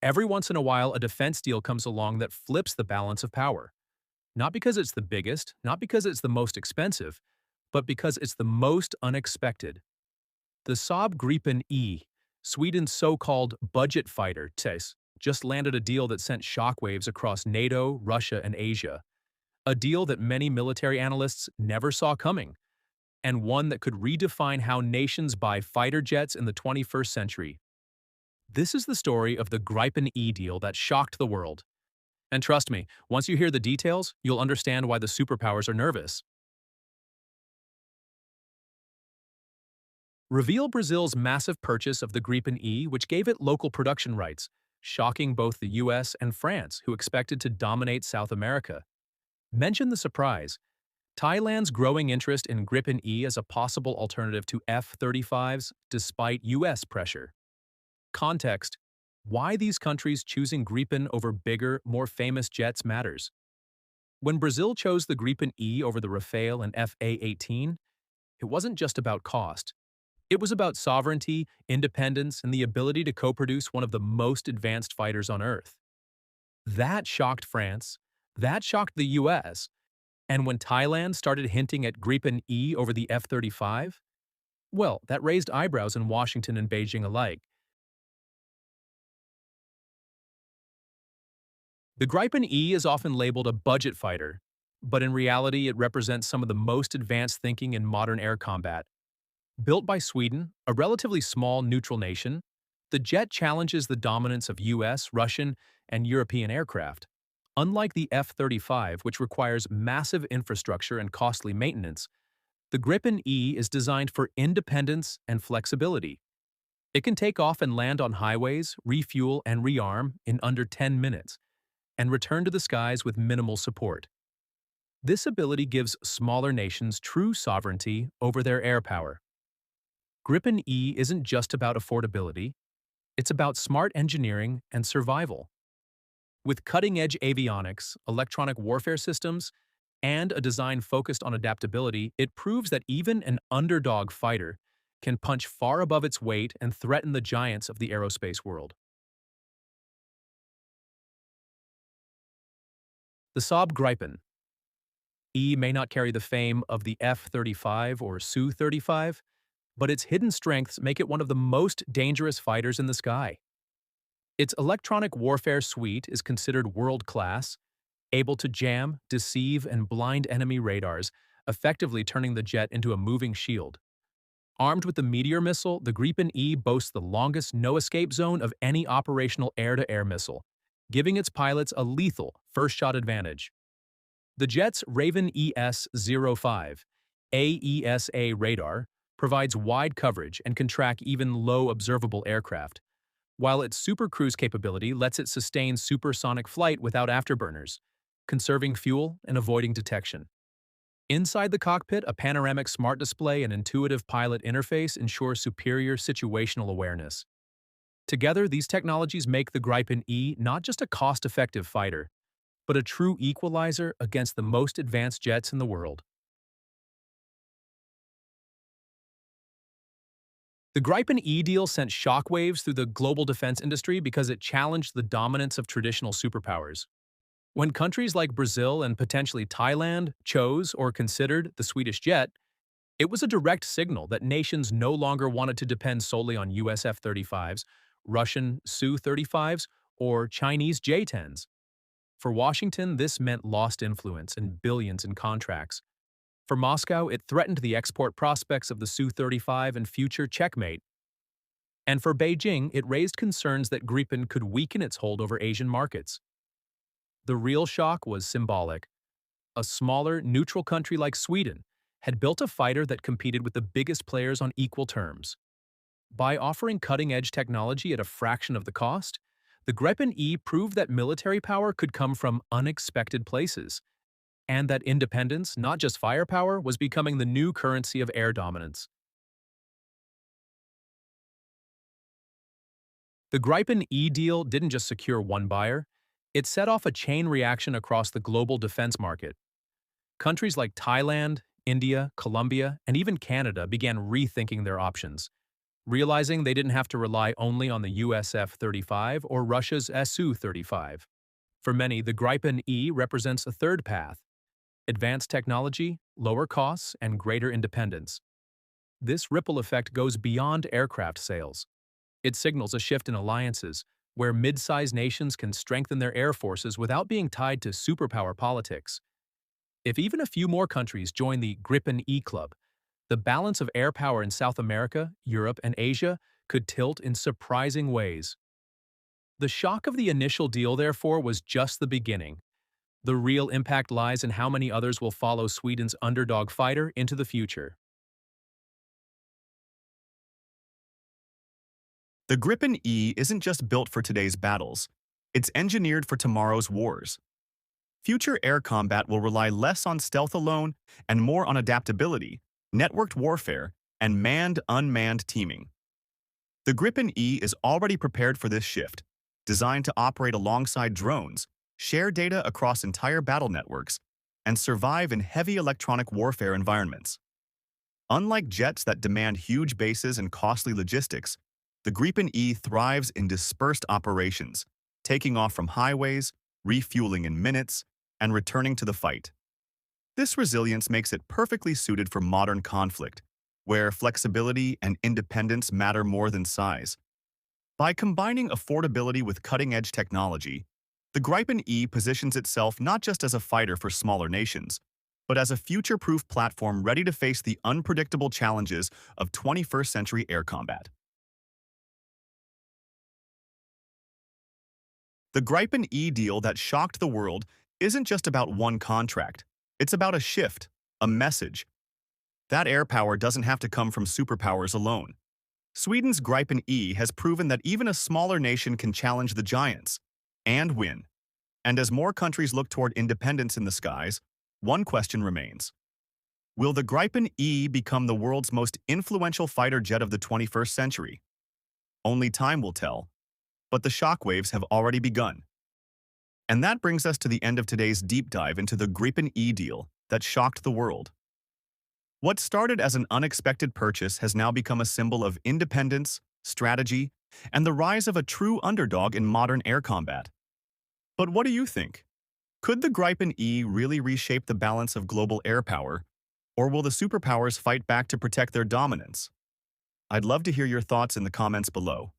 Every once in a while, a defense deal comes along that flips the balance of power. Not because it's the biggest, not because it's the most expensive, but because it's the most unexpected. The Saab Gripen E, Sweden's so-called budget fighter, TES, just landed a deal that sent shockwaves across NATO, Russia, and Asia. A deal that many military analysts never saw coming, and one that could redefine how nations buy fighter jets in the 21st century. This is the story of the Gripen E deal that shocked the world. And trust me, once you hear the details, you'll understand why the superpowers are nervous. Reveal Brazil's massive purchase of the Gripen E, which gave it local production rights, shocking both the US and France, who expected to dominate South America. Mention the surprise. Thailand's growing interest in Gripen E as a possible alternative to F-35s despite US pressure. Context: why these countries choosing Gripen over bigger, more famous jets matters. When Brazil chose the Gripen E over the Rafale and F-A-18, it wasn't just about cost. It was about sovereignty, independence, and the ability to co-produce one of the most advanced fighters on Earth. That shocked France. That shocked the US. And when Thailand started hinting at Gripen E over the F-35, well, that raised eyebrows in Washington and Beijing alike. The Gripen E is often labeled a budget fighter, but in reality it represents some of the most advanced thinking in modern air combat. Built by Sweden, a relatively small neutral nation, the jet challenges the dominance of US, Russian, and European aircraft. Unlike the F-35, which requires massive infrastructure and costly maintenance, the Gripen E is designed for independence and flexibility. It can take off and land on highways, refuel, and rearm in under 10 minutes, and return to the skies with minimal support. This ability gives smaller nations true sovereignty over their air power. Gripen E isn't just about affordability, it's about smart engineering and survival. With cutting-edge avionics, electronic warfare systems, and a design focused on adaptability, it proves that even an underdog fighter can punch far above its weight and threaten the giants of the aerospace world. The Saab Gripen E may not carry the fame of the F-35 or Su-35, but its hidden strengths make it one of the most dangerous fighters in the sky. Its electronic warfare suite is considered world-class, able to jam, deceive, and blind enemy radars, effectively turning the jet into a moving shield. Armed with the Meteor missile, the Gripen E boasts the longest no-escape zone of any operational air-to-air missile, giving its pilots a lethal first-shot advantage. The jet's Raven ES-05 AESA radar provides wide coverage and can track even low observable aircraft, while its super cruise capability lets it sustain supersonic flight without afterburners, conserving fuel and avoiding detection. Inside the cockpit, a panoramic smart display and intuitive pilot interface ensure superior situational awareness. Together, these technologies make the Gripen E not just a cost-effective fighter, but a true equalizer against the most advanced jets in the world. The Gripen E deal sent shockwaves through the global defense industry because it challenged the dominance of traditional superpowers. When countries like Brazil and potentially Thailand chose or considered the Swedish jet, it was a direct signal that nations no longer wanted to depend solely on US F-35s, Russian Su-35s, or Chinese J-10s. For Washington, this meant lost influence and billions in contracts. For Moscow, it threatened the export prospects of the Su-35 and future checkmate. And for Beijing, it raised concerns that Gripen could weaken its hold over Asian markets. The real shock was symbolic. A smaller, neutral country like Sweden had built a fighter that competed with the biggest players on equal terms. By offering cutting-edge technology at a fraction of the cost, the Gripen E proved that military power could come from unexpected places, and that independence, not just firepower, was becoming the new currency of air dominance. The Gripen E deal didn't just secure one buyer, it set off a chain reaction across the global defense market. Countries like Thailand, India, Colombia, and even Canada began rethinking their options. realizing they didn't have to rely only on the US F-35 or Russia's Su-35. For many, the Gripen E represents a third path: advanced technology, lower costs, and greater independence. This ripple effect goes beyond aircraft sales. It signals a shift in alliances, where mid-sized nations can strengthen their air forces without being tied to superpower politics. If even a few more countries join the Gripen E Club, the balance of air power in South America, Europe, and Asia could tilt in surprising ways. The shock of the initial deal, therefore, was just the beginning. The real impact lies in how many others will follow Sweden's underdog fighter into the future. The Gripen E isn't just built for today's battles, it's engineered for tomorrow's wars. Future air combat will rely less on stealth alone and more on adaptability, networked warfare, and manned-unmanned teaming. The Gripen E is already prepared for this shift, designed to operate alongside drones, share data across entire battle networks, and survive in heavy electronic warfare environments. Unlike jets that demand huge bases and costly logistics, the Gripen E thrives in dispersed operations, taking off from highways, refueling in minutes, and returning to the fight. This resilience makes it perfectly suited for modern conflict, where flexibility and independence matter more than size. By combining affordability with cutting-edge technology, the Gripen E positions itself not just as a fighter for smaller nations, but as a future-proof platform ready to face the unpredictable challenges of 21st century air combat. The Gripen E deal that shocked the world isn't just about one contract. It's about a shift, a message. That air power doesn't have to come from superpowers alone. Sweden's Gripen E has proven that even a smaller nation can challenge the giants and win. And as more countries look toward independence in the skies, one question remains. Will the Gripen E become the world's most influential fighter jet of the 21st century? Only time will tell, but the shockwaves have already begun. And that brings us to the end of today's deep dive into the Gripen E deal that shocked the world. What started as an unexpected purchase has now become a symbol of independence, strategy, and the rise of a true underdog in modern air combat. But what do you think? Could the Gripen E really reshape the balance of global air power, or will the superpowers fight back to protect their dominance? I'd love to hear your thoughts in the comments below.